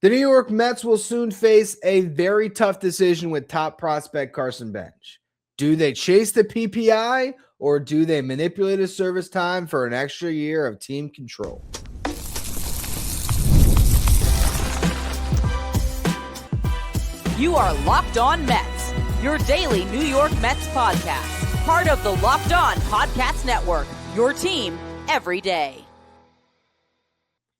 The New York Mets will soon face a very tough decision with top prospect Carson Benge. Do they chase the PPI or do they manipulate his service time for an extra year of team control? You are Locked On Mets, your daily New York Mets podcast. Part of the Locked On Podcast Network, your team every day.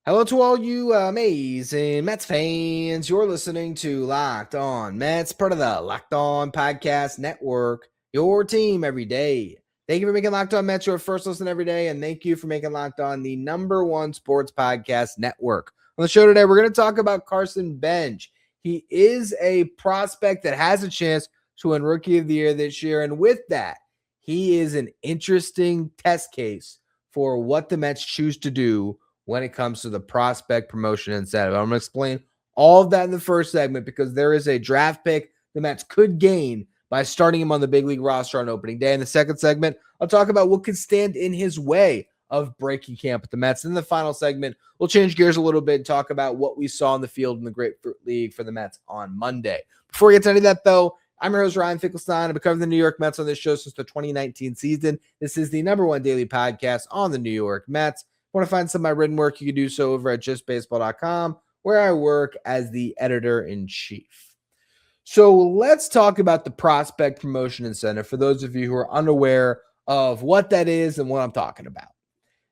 Hello to all you amazing Mets fans. You're listening to Locked On Mets, part of the Locked On Podcast Network, your team every day. Thank you for making Locked On Mets your first listen every day, and thank you for making Locked On the #1 sports podcast network. On the show today, we're going to talk about Carson Benge. He is a prospect that has a chance to win Rookie of the Year this year, and with that, he is an interesting test case for what the Mets choose to do when it comes to the prospect promotion incentive. I'm going to explain all of that in the first segment because there is a draft pick the Mets could gain by starting him on the big league roster on opening day. In the second segment, I'll talk about what could stand in his way of breaking camp at the Mets. In the final segment, we'll change gears a little bit and talk about what we saw in the field in the Grapefruit League for the Mets on Monday. Before we get to any of that, though, I'm your host, Ryan Finkelstein. I've been covering the New York Mets on this show since the 2019 season. This is the #1 daily podcast on the New York Mets. Want to find some of my written work, you can do so over at justbaseball.com, where I work as the editor-in-chief. So let's talk about the prospect promotion incentive for those of you who are unaware of what that is and what I'm talking about.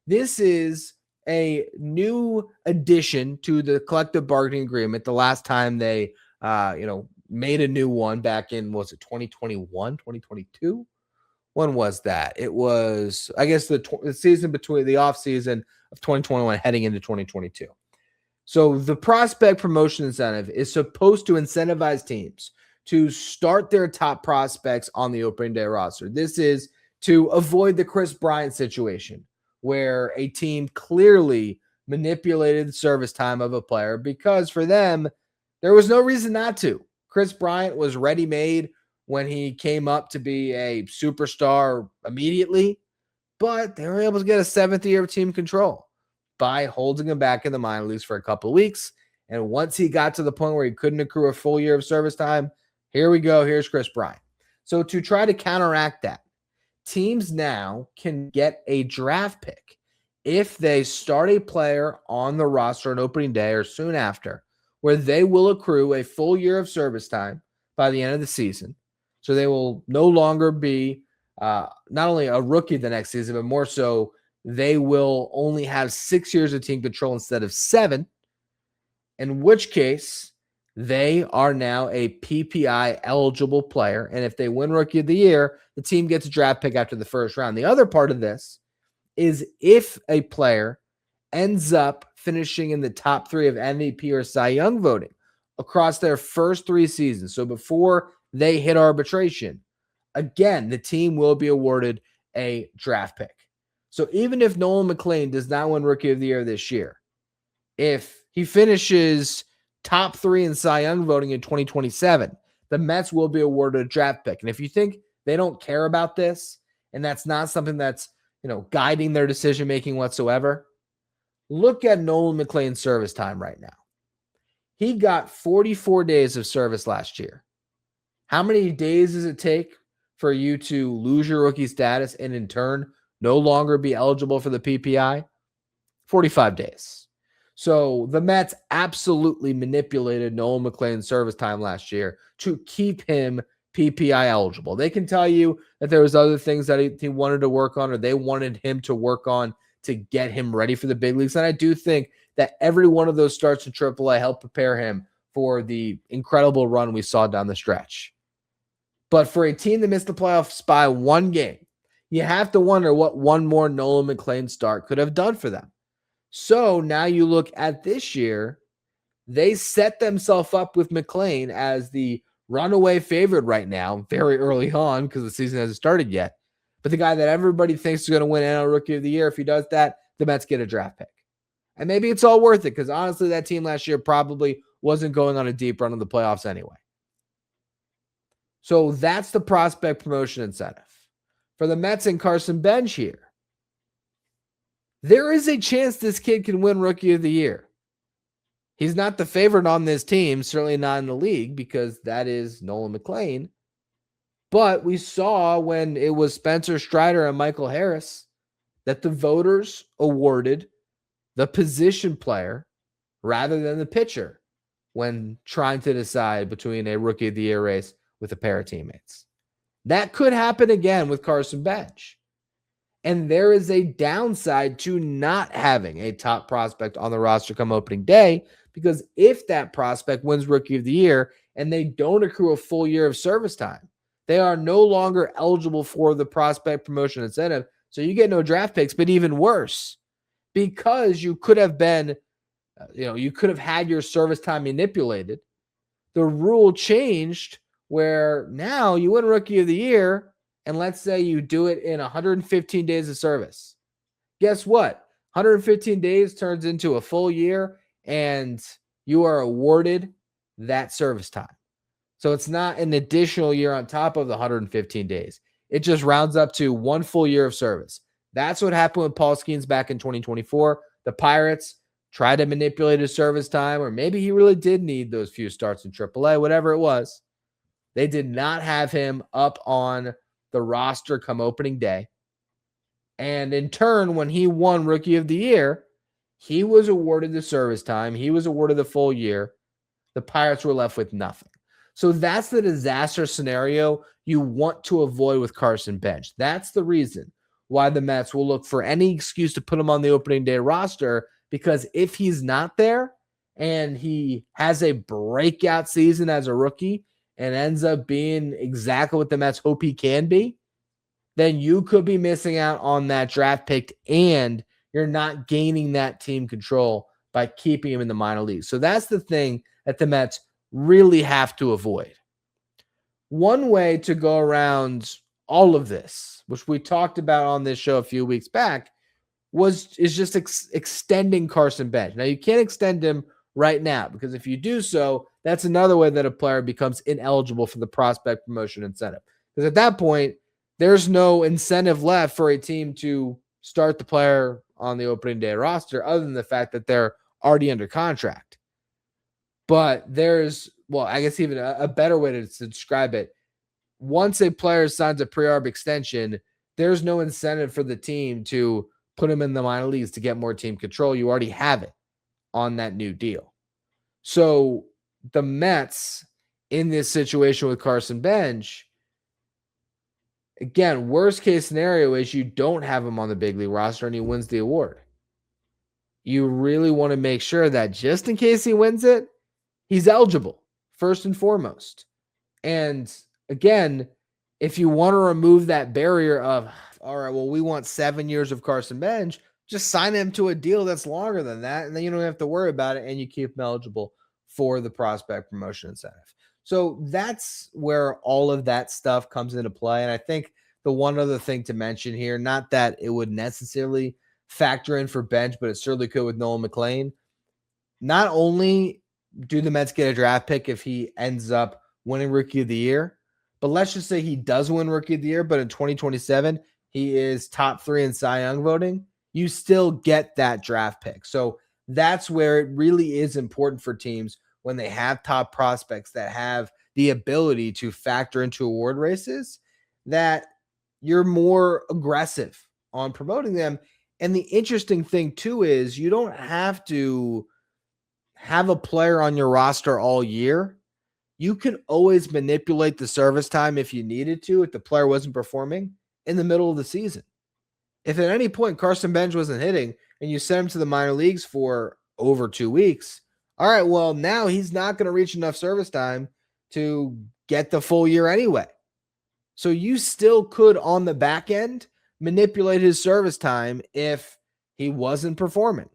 This is a new addition to the collective bargaining agreement. The last time they made a new one back in, was it 2021, 2022? When was that? It was, I guess, the season between the offseason of 2021 heading into 2022. So the prospect promotion incentive is supposed to incentivize teams to start their top prospects on the opening day roster. This is to avoid the Kris Bryant situation where a team clearly manipulated the service time of a player because for them, there was no reason not to. Kris Bryant was ready-made when he came up to be a superstar immediately, but they were able to get a 7th year of team control by holding him back in the minor leagues for a couple of weeks. And once he got to the point where he couldn't accrue a full year of service time, here we go. Here's Kris Bryant. So to try to counteract that, teams now can get a draft pick if they start a player on the roster on opening day or soon after, where they will accrue a full year of service time by the end of the season. So they will no longer be not only a rookie the next season, but more so they will only have 6 years of team control instead of 7, in which case they are now a PPI eligible player. And if they win Rookie of the Year, the team gets a draft pick after the first round. The other part of this is if a player ends up finishing in the top 3 of MVP or Cy Young voting across their first 3 seasons, so before they hit arbitration, again, the team will be awarded a draft pick. So even if Nolan McLean does not win Rookie of the Year this year, if he finishes top 3 in Cy Young voting in 2027, the Mets will be awarded a draft pick. And if you think they don't care about this, and that's not something that's, guiding their decision-making whatsoever, look at Nolan McLean's service time right now. He got 44 days of service last year. How many days does it take for you to lose your rookie status and in turn no longer be eligible for the PPI? 45 days. So the Mets absolutely manipulated Nolan McLean's service time last year to keep him PPI eligible. They can tell you that there was other things that he wanted to work on or they wanted him to work on to get him ready for the big leagues. And I do think that every one of those starts in AAA helped prepare him for the incredible run we saw down the stretch. But for a team that missed the playoffs by 1 game, you have to wonder what one more Nolan McLean start could have done for them. So now you look at this year, they set themselves up with McLean as the runaway favorite right now, very early on because the season hasn't started yet. But the guy that everybody thinks is going to win NL Rookie of the Year, if he does that, the Mets get a draft pick. And maybe it's all worth it because honestly, that team last year probably wasn't going on a deep run in the playoffs anyway. So that's the prospect promotion incentive. For the Mets and Carson Benge here, there is a chance this kid can win Rookie of the Year. He's not the favorite on this team, certainly not in the league, because that is Nolan McLean. But we saw when it was Spencer Strider and Michael Harris that the voters awarded the position player rather than the pitcher when trying to decide between a Rookie of the Year race with a pair of teammates. That could happen again with Carson Benge. And there is a downside to not having a top prospect on the roster come opening day, because if that prospect wins Rookie of the Year and they don't accrue a full year of service time, they are no longer eligible for the prospect promotion incentive. So you get no draft picks, but even worse, because you could have been, you could have had your service time manipulated. The rule changed where now you win Rookie of the Year, and let's say you do it in 115 days of service. Guess what? 115 days turns into a full year, and you are awarded that service time. So it's not an additional year on top of the 115 days. It just rounds up to one full year of service. That's what happened with Paul Skenes back in 2024. The Pirates tried to manipulate his service time, or maybe he really did need those few starts in AAA, whatever it was. They did not have him up on the roster come opening day. And in turn, when he won Rookie of the Year, he was awarded the service time. He was awarded the full year. The Pirates were left with nothing. So that's the disaster scenario you want to avoid with Carson Benge. That's the reason why the Mets will look for any excuse to put him on the opening day roster, because if he's not there and he has a breakout season as a rookie and ends up being exactly what the Mets hope he can be, then you could be missing out on that draft pick, and you're not gaining that team control by keeping him in the minor leagues. So that's the thing that the Mets really have to avoid. One way to go around all of this, which we talked about on this show a few weeks back, is just extending Carson Benge. Now, you can't extend him right now, because if you do so, that's another way that a player becomes ineligible for the prospect promotion incentive. Because at that point, there's no incentive left for a team to start the player on the opening day roster other than the fact that they're already under contract. But there's, I guess even a better way to describe it. Once a player signs a pre-arb extension, there's no incentive for the team to put him in the minor leagues to get more team control. You already have it on that new deal. So the Mets in this situation with Carson Benge, again, worst case scenario is you don't have him on the big league roster and he wins the award. You really want to make sure that just in case he wins it, he's eligible, first and foremost. And again, if you want to remove that barrier of, all right, well, we want 7 years of Carson Benge, just sign him to a deal that's longer than that, and then you don't have to worry about it, and you keep him eligible for the prospect promotion incentive. So that's where all of that stuff comes into play. And I think the one other thing to mention here, not that it would necessarily factor in for Benge, but it certainly could with Nolan McLean. Not only do the Mets get a draft pick if he ends up winning Rookie of the Year, but let's just say he does win Rookie of the Year, but in 2027, he is top 3 in Cy Young voting, you still get that draft pick. So that's where it really is important for teams when they have top prospects that have the ability to factor into award races, that you're more aggressive on promoting them. And the interesting thing too is you don't have to have a player on your roster all year. You can always manipulate the service time if you needed to, if the player wasn't performing in the middle of the season. If at any point Carson Benge wasn't hitting and you sent him to the minor leagues for over 2 weeks, all right, well, now he's not going to reach enough service time to get the full year anyway. So you still could, on the back end, manipulate his service time if he wasn't performing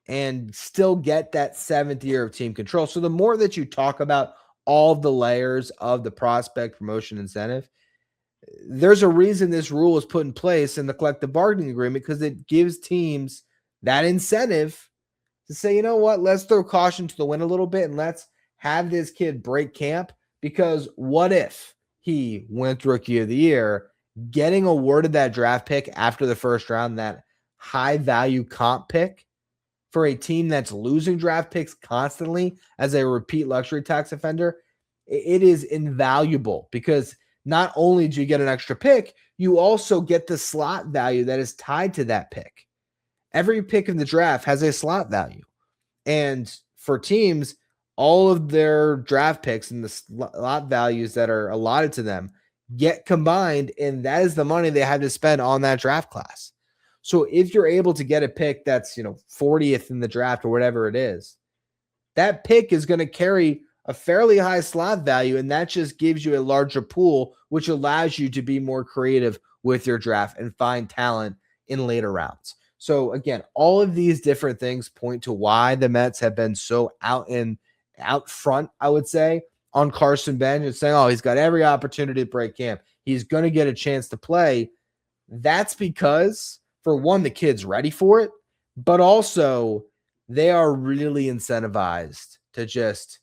and still get that 7th year of team control. So the more that you talk about all the layers of the prospect promotion incentive, there's a reason this rule is put in place in the collective bargaining agreement, because it gives teams that incentive to say, you know what, let's throw caution to the wind a little bit and let's have this kid break camp, because what if he went Rookie of the Year, getting awarded that draft pick after the first round, that high value comp pick, for a team that's losing draft picks constantly as a repeat luxury tax offender, it is invaluable because not only do you get an extra pick, you also get the slot value that is tied to that pick. Every pick in the draft has a slot value. And for teams, all of their draft picks and the slot values that are allotted to them get combined, and that is the money they have to spend on that draft class. So if you're able to get a pick that's, 40th in the draft or whatever it is, that pick is going to carry a fairly high slot value, and that just gives you a larger pool, which allows you to be more creative with your draft and find talent in later rounds. So again, all of these different things point to why the Mets have been so out front, I would say, on Carson Benge and saying, oh, he's got every opportunity to break camp. He's going to get a chance to play. That's because, for one, the kid's ready for it, but also they are really incentivized to just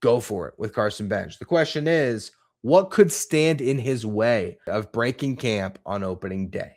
go for it with Carson Benge. The question is, what could stand in his way of breaking camp on opening day?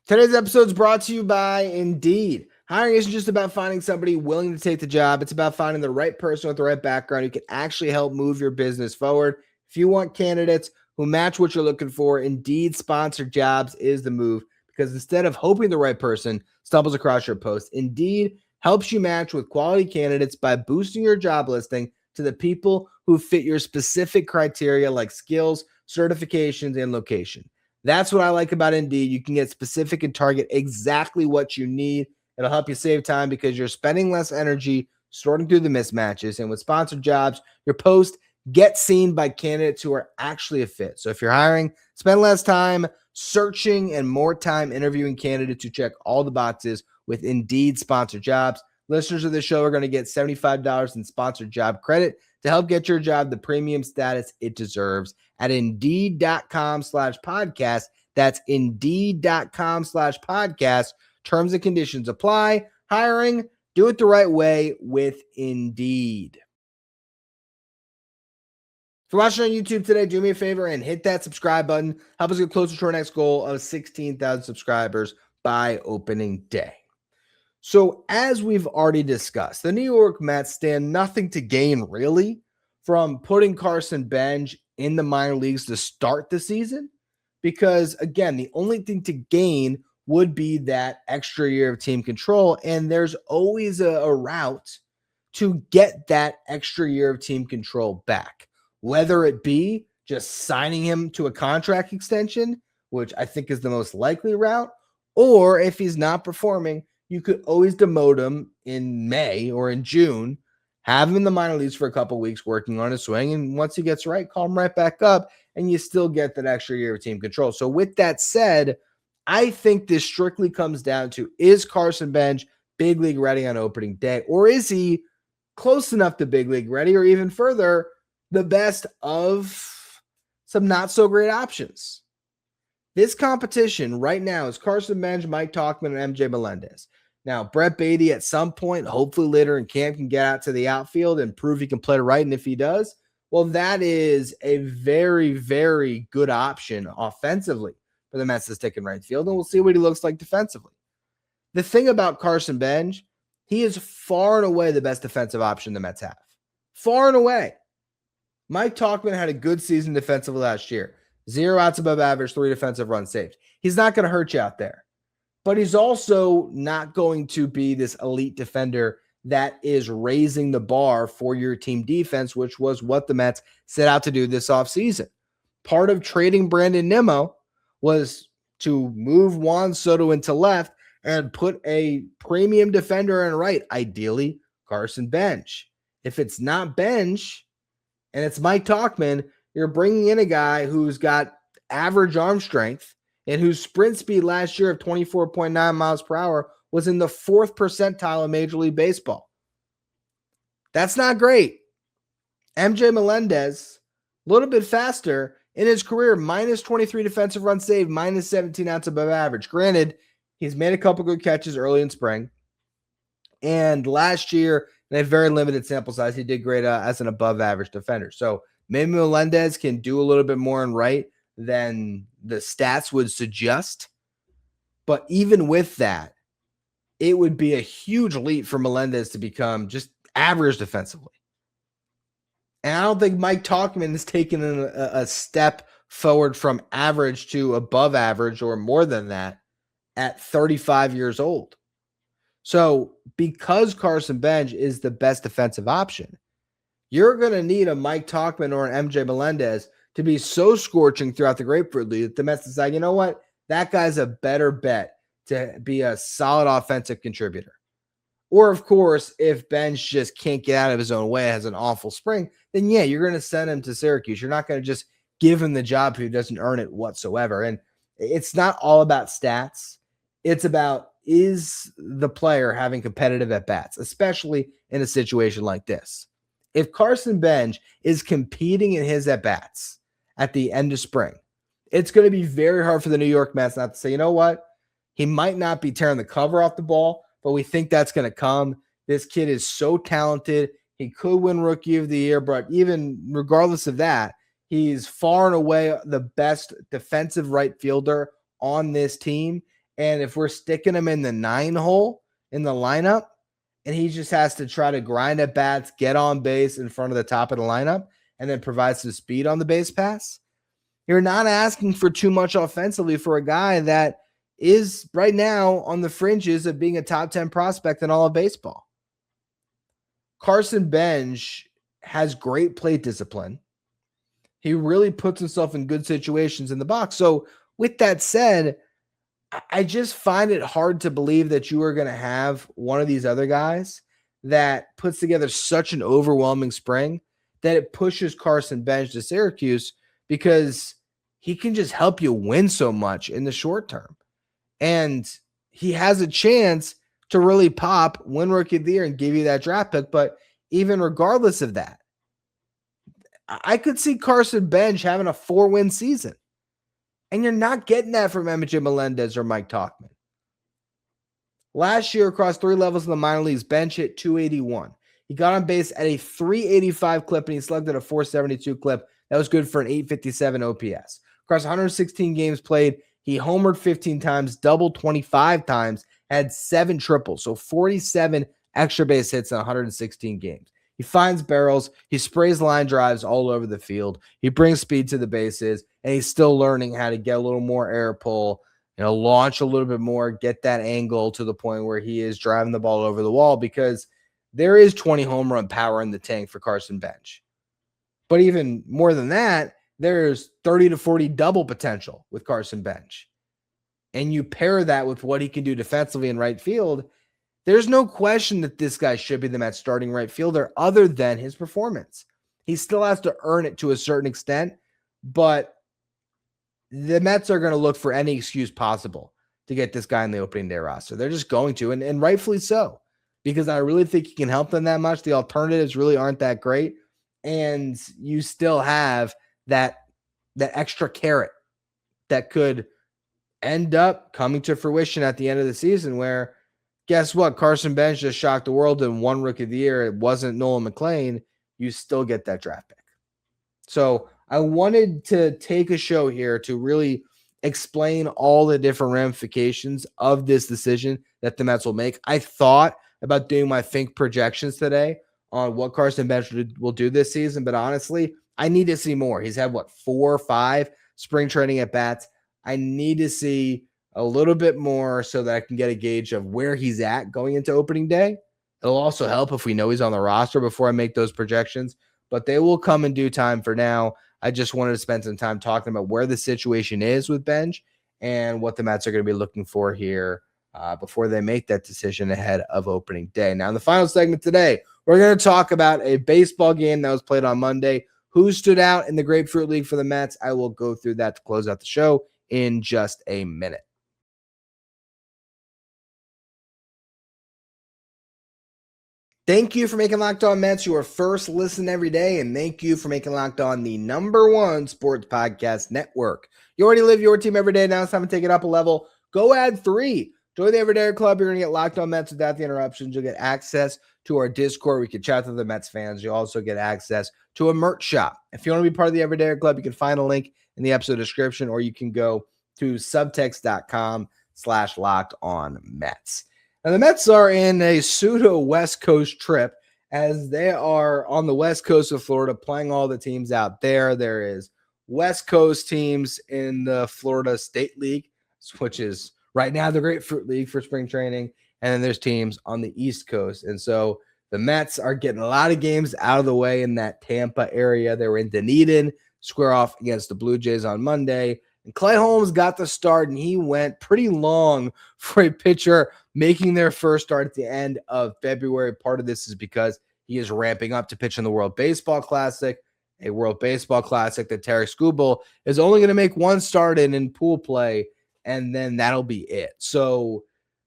Today's episode is brought to you by Indeed. Hiring isn't just about finding somebody willing to take the job. It's about finding the right person with the right background who can actually help move your business forward. If you want candidates who match what you're looking for, Indeed sponsored jobs is the move, because instead of hoping the right person stumbles across your post, Indeed helps you match with quality candidates by boosting your job listing to the people who fit your specific criteria like skills, certifications, and location. That's what I like about Indeed. You can get specific and target exactly what you need. It'll help you save time because you're spending less energy sorting through the mismatches. And with sponsored jobs, your post gets seen by candidates who are actually a fit. So if you're hiring, spend less time searching and more time interviewing candidates who check all the boxes with Indeed sponsored jobs. Listeners of the show are going to get $75 in sponsored job credit to help get your job the premium status it deserves at Indeed.com/podcast. That's Indeed.com/podcast. Terms and conditions apply. Hiring, do it the right way with Indeed. If you're watching on YouTube today, do me a favor and hit that subscribe button. Help us get closer to our next goal of 16,000 subscribers by opening day. So as we've already discussed, the New York Mets stand nothing to gain really from putting Carson Benge in the minor leagues to start the season, because again, the only thing to gain would be that extra year of team control, and there's always a route to get that extra year of team control back, whether it be just signing him to a contract extension, which I think is the most likely route, or if he's not performing, you could always demote him in May or in June, have him in the minor leagues for a couple of weeks working on his swing, and once he gets right, call him right back up, and you still get that extra year of team control. So with that said, I think this strictly comes down to, is Carson Benge big league ready on opening day, or is he close enough to big league ready, or even further, the best of some not so great options? This competition right now is Carson Benge, Mike Tauchman, and MJ Melendez. Now, Brett Baty at some point, hopefully later in camp, can get out to the outfield and prove he can play right. And if he does, well, that is a very, very good option offensively for the Mets to stick in right field. And we'll see what he looks like defensively. The thing about Carson Benge, he is far and away the best defensive option the Mets have. Far and away. Mike Tauchman had a good season defensively last year. 0 outs above average, 3 defensive runs saved. He's not going to hurt you out there. But he's also not going to be this elite defender that is raising the bar for your team defense, which was what the Mets set out to do this offseason. Part of trading Brandon Nimmo was to move Juan Soto into left and put a premium defender in right, ideally Carson Benge. If it's not Benge and it's Mike Tauchman, you're bringing in a guy who's got average arm strength and whose sprint speed last year of 24.9 miles per hour was in the 4th percentile of Major League Baseball. That's not great. MJ Melendez, a little bit faster in his career, minus 23 defensive runs saved, minus 17 outs above average. Granted, he's made a couple good catches early in spring. And last year, in a very limited sample size, he did great as an above average defender. So maybe Melendez can do a little bit more in right than the stats would suggest. But even with that, it would be a huge leap for Melendez to become just average defensively. And I don't think Mike Tauchman has taken a step forward from average to above average or more than that at 35 years old. So because Carson Benge is the best defensive option, you're going to need a Mike Tauchman or an MJ Melendez to be so scorching throughout the Grapefruit League that the Mets decide, you know what? That guy's a better bet to be a solid offensive contributor. Or, of course, if Benge just can't get out of his own way, has an awful spring, then, yeah, you're going to send him to Syracuse. You're not going to just give him the job who doesn't earn it whatsoever. And it's not all about stats. It's about, is the player having competitive at-bats, especially in a situation like this. If Carson Benge is competing in his at-bats at the end of spring, it's going to be very hard for the New York Mets not to say, you know what? He might not be tearing the cover off the ball, but we think that's going to come. This kid is so talented. He could win Rookie of the Year, but even regardless of that, he's far and away the best defensive right fielder on this team. And if we're sticking him in the 9 hole in the lineup, and he just has to try to grind at bats, get on base in front of the top of the lineup, and then provide some speed on the base pass, you're not asking for too much offensively for a guy that is right now on the fringes of being a top 10 prospect in all of baseball. Carson Benge has great plate discipline. He really puts himself in good situations in the box. So with that said, I just find it hard to believe that you are going to have one of these other guys that puts together such an overwhelming spring that it pushes Carson Benge to Syracuse, because he can just help you win so much in the short term. And he has a chance to really pop, win Rookie of the Year, and give you that draft pick. But even regardless of that, I could see Carson Benge having a 4-win season. And you're not getting that from MJ Melendez or Mike Tauchman. Last year, across 3 levels in the minor leagues, Benge hit .281. He got on base at a .385 clip, and he slugged at a .472 clip. That was good for an .857 OPS. Across 116 games played, he homered 15 times, doubled 25 times, had 7 triples, so 47 extra base hits in 116 games. He finds barrels, he sprays line drives all over the field, he brings speed to the bases, and he's still learning how to get a little more air pull, launch a little bit more, get that angle to the point where he is driving the ball over the wall, because there is 20 home run power in the tank for Carson Benge. But even more than that, there's 30 to 40 double potential with Carson Benge. And you pair that with what he can do defensively in right field, there's no question that this guy should be the Mets starting right fielder other than his performance. He still has to earn it to a certain extent, but the Mets are going to look for any excuse possible to get this guy in the opening day roster. They're just going to, and rightfully so, because I really think he can help them that much. The alternatives really aren't that great, and you still have that extra carrot that could end up coming to fruition at the end of the season, where guess what? Carson Benge just shocked the world and won Rookie of the Year. It wasn't Nolan McLean. You still get that draft pick. So I wanted to take a show here to really explain all the different ramifications of this decision that the Mets will make. I thought about doing my Fink projections today on what Carson Benge will do this season, but honestly, I need to see more. He's had, 4 or 5 spring training at bats. I need to see a little bit more so that I can get a gauge of where he's at going into opening day. It'll also help if we know he's on the roster before I make those projections, but they will come in due time. For now, I just wanted to spend some time talking about where the situation is with Benge and what the Mets are going to be looking for here before they make that decision ahead of opening day. Now, in the final segment today, we're going to talk about a baseball game that was played on Monday. Who stood out in the Grapefruit League for the Mets? I will go through that to close out the show in just a minute. Thank you for making Locked On Mets your first listen every day, and thank you for making Locked On the #1 sports podcast network. You already live your team every day. Now it's time to take it up a level. Go add 3. Join the Everyday Club. You're going to get Locked On Mets without the interruptions. You'll get access to our Discord. We can chat to the Mets fans. You also get access to a merch shop. If you want to be part of the Everyday Club, you can find a link in the episode description, or you can go to subtext.com/LockedOnMets. Now, the Mets are in a pseudo West Coast trip as they are on the West Coast of Florida playing all the teams out there. There is West Coast teams in the Florida State League, which is right now the Grapefruit League for spring training. And then there's teams on the East Coast. And so the Mets are getting a lot of games out of the way in that Tampa area. They were in Dunedin, square off against the Blue Jays on Monday. And Clay Holmes got the start, and he went pretty long for a pitcher making their first start at the end of February. Part of this is because he is ramping up to pitch in the World Baseball Classic, a World Baseball Classic that Terry Skubal is only going to make one start in pool play, and then that'll be it. So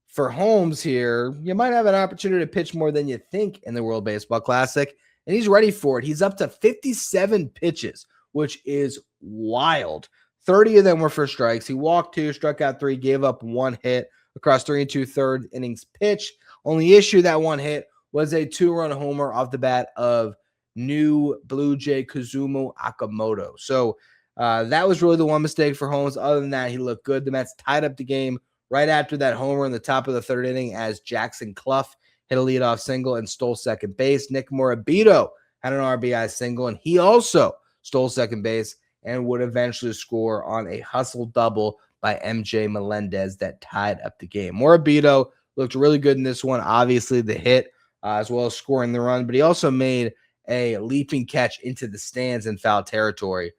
for Holmes here, you might have an opportunity to pitch more than you think in the World Baseball Classic, and he's ready for it. He's up to 57 pitches, which is wild. 30 of them were for strikes. He walked 2, struck out 3, gave up 1 hit across 3 2/3 innings pitched. Only issue that 1 hit was a 2-run homer off the bat of new Blue Jay Kazumu Okamoto. So that was really the one mistake for Holmes. Other than that, he looked good. The Mets tied up the game right after that homer in the top of the 3rd inning as Jackson Clough hit a leadoff single and stole second base. Nick Morabito had an RBI single, and he also stole second base and would eventually score on a hustle double by MJ Melendez that tied up the game. Morabito looked really good in this one. Obviously, the hit as well as scoring the run, but he also made a leaping catch into the stands in foul territory.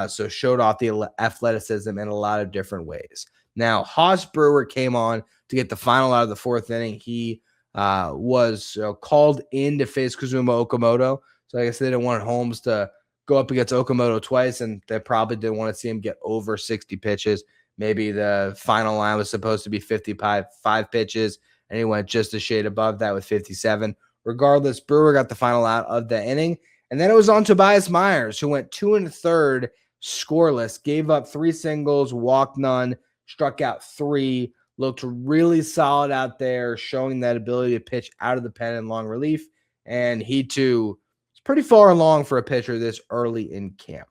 So showed off the athleticism in a lot of different ways. Now, Haas Brewer came on to get the final out of the 4th inning. He was called in to face Kazuma Okamoto. So I guess they didn't want Holmes to go up against Okamoto twice, and they probably didn't want to see him get over 60 pitches. Maybe the final line was supposed to be 55 pitches, and he went just a shade above that with 57. Regardless, Brewer got the final out of the inning, and then it was on Tobias Myers, who went 2 1/3 scoreless, gave up 3 singles, walked none, struck out 3, looked really solid out there, showing that ability to pitch out of the pen in long relief, and he too pretty far along for a pitcher this early in camp.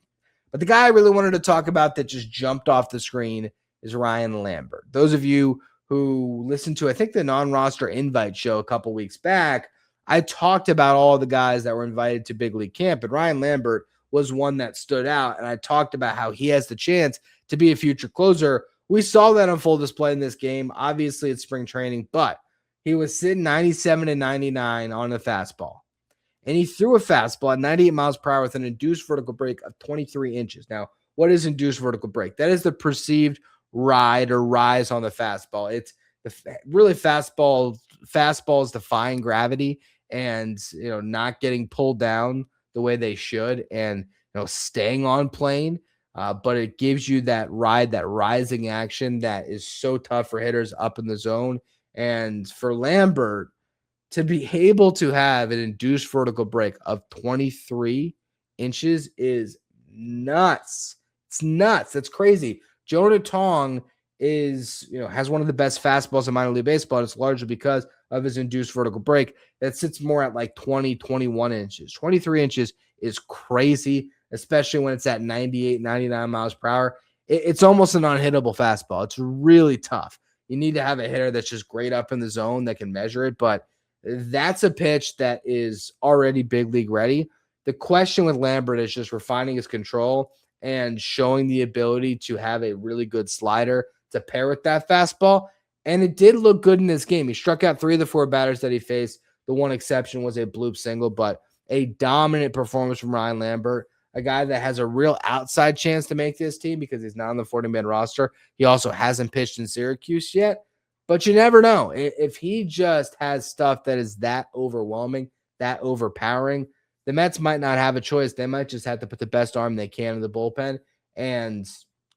But the guy I really wanted to talk about that just jumped off the screen is Ryan Lambert. Those of you who listened to, I think, the non-roster invite show a couple weeks back, I talked about all the guys that were invited to big league camp, and Ryan Lambert was one that stood out, and I talked about how he has the chance to be a future closer. We saw that on full display in this game. Obviously, it's spring training, but he was sitting 97 and 99 on the fastball. And he threw a fastball at 98 miles per hour with an induced vertical break of 23 inches. Now, what is induced vertical break? That is the perceived ride or rise on the fastball. It's really fastballs defying gravity and not getting pulled down the way they should, and staying on plane. But it gives you that ride, that rising action that is so tough for hitters up in the zone. And for Lambert to be able to have an induced vertical break of 23 inches is nuts. It's nuts. That's crazy. Jonah Tong has one of the best fastballs in minor league baseball. And it's largely because of his induced vertical break that sits more at like 20, 21 inches. 23 inches is crazy, especially when it's at 98, 99 miles per hour. It's almost an unhittable fastball. It's really tough. You need to have a hitter that's just great up in the zone that can measure it, but that's a pitch that is already big league ready. The question with Lambert is just refining his control and showing the ability to have a really good slider to pair with that fastball. And it did look good in this game. He struck out 3 of the 4 batters that he faced. The one exception was a bloop single, but a dominant performance from Ryan Lambert, a guy that has a real outside chance to make this team because he's not on the 40-man roster. He also hasn't pitched in Syracuse yet. But you never know. If he just has stuff that is that overwhelming, that overpowering, the Mets might not have a choice. They might just have to put the best arm they can in the bullpen and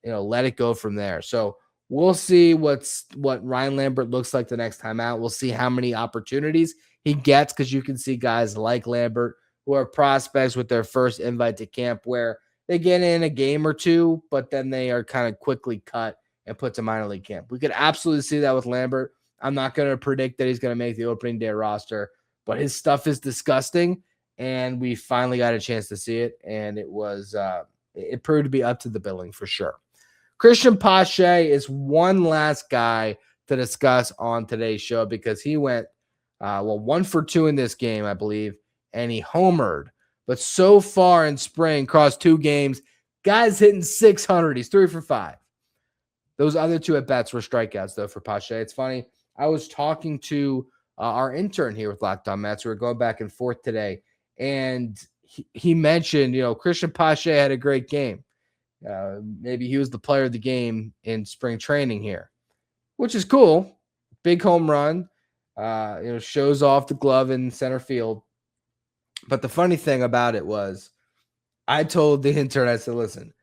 let it go from there. So we'll see what Ryan Lambert looks like the next time out. We'll see how many opportunities he gets, because you can see guys like Lambert who are prospects with their first invite to camp where they get in a game or two, but then they are kind of quickly cut and put to minor league camp. We could absolutely see that with Lambert. I'm not going to predict that he's going to make the opening day roster, but his stuff is disgusting, and we finally got a chance to see it, and it proved to be up to the billing for sure. Christian Pache is one last guy to discuss on today's show because he went 1 for 2 in this game, I believe, and he homered. But so far in spring, across 2 games, guy's hitting 600. He's 3 for 5. Those other 2 at-bats were strikeouts, though, for Pache. It's funny. I was talking to our intern here with Locked On Mets. We were going back and forth today, and he mentioned, Christian Pache had a great game. Maybe he was the player of the game in spring training here, which is cool. Big home run, shows off the glove in center field. But the funny thing about it was I told the intern, I said, listen,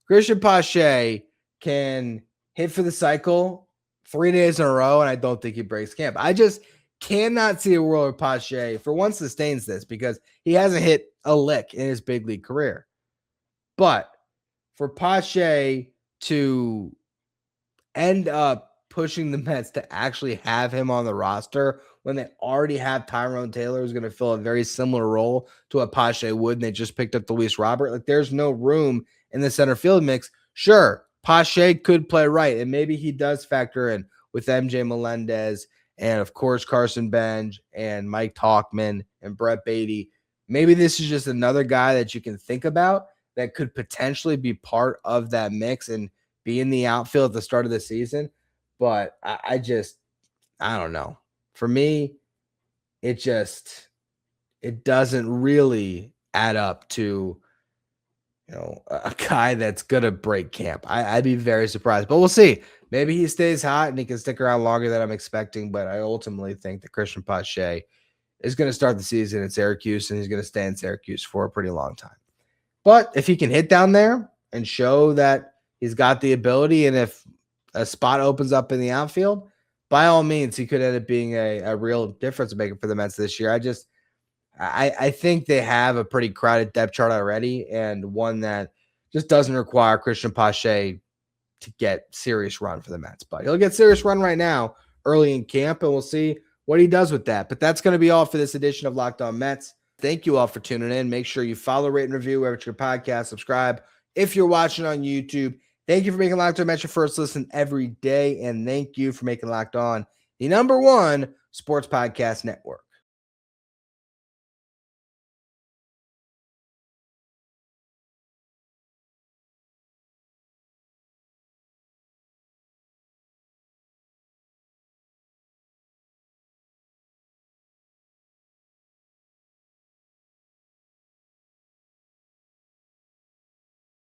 Christian Pache can hit for the cycle 3 days in a row, and I don't think he breaks camp. I just cannot see a world where Pache, for one, sustains this because he hasn't hit a lick in his big league career. But for Pache to end up pushing the Mets to actually have him on the roster when they already have Tyrone Taylor, who's going to fill a very similar role to what Pache would, and they just picked up Luis Robert. Like, there's no room in the center field mix. Sure, Pache could play right, and maybe he does factor in with MJ Melendez and, of course, Carson Benge and Mike Tauchman and Brett Baty. Maybe this is just another guy that you can think about that could potentially be part of that mix and be in the outfield at the start of the season. But I don't know. For me, it doesn't really add up to, a guy that's going to break camp. I'd be very surprised, but we'll see. Maybe he stays hot and he can stick around longer than I'm expecting, but I ultimately think that Christian Pache is going to start the season in Syracuse, and he's going to stay in Syracuse for a pretty long time. But if he can hit down there and show that he's got the ability, and if a spot opens up in the outfield, by all means, he could end up being a real difference maker for the Mets this year. I think they have a pretty crowded depth chart already, and one that just doesn't require Christian Pache to get serious run for the Mets. But he'll get serious run right now early in camp, and we'll see what he does with that. But that's going to be all for this edition of Locked On Mets. Thank you all for tuning in. Make sure you follow, rate, and review wherever your podcast. Subscribe if you're watching on YouTube. Thank you for making Locked On Mets your first listen every day, and thank you for making Locked On the #1 sports podcast network.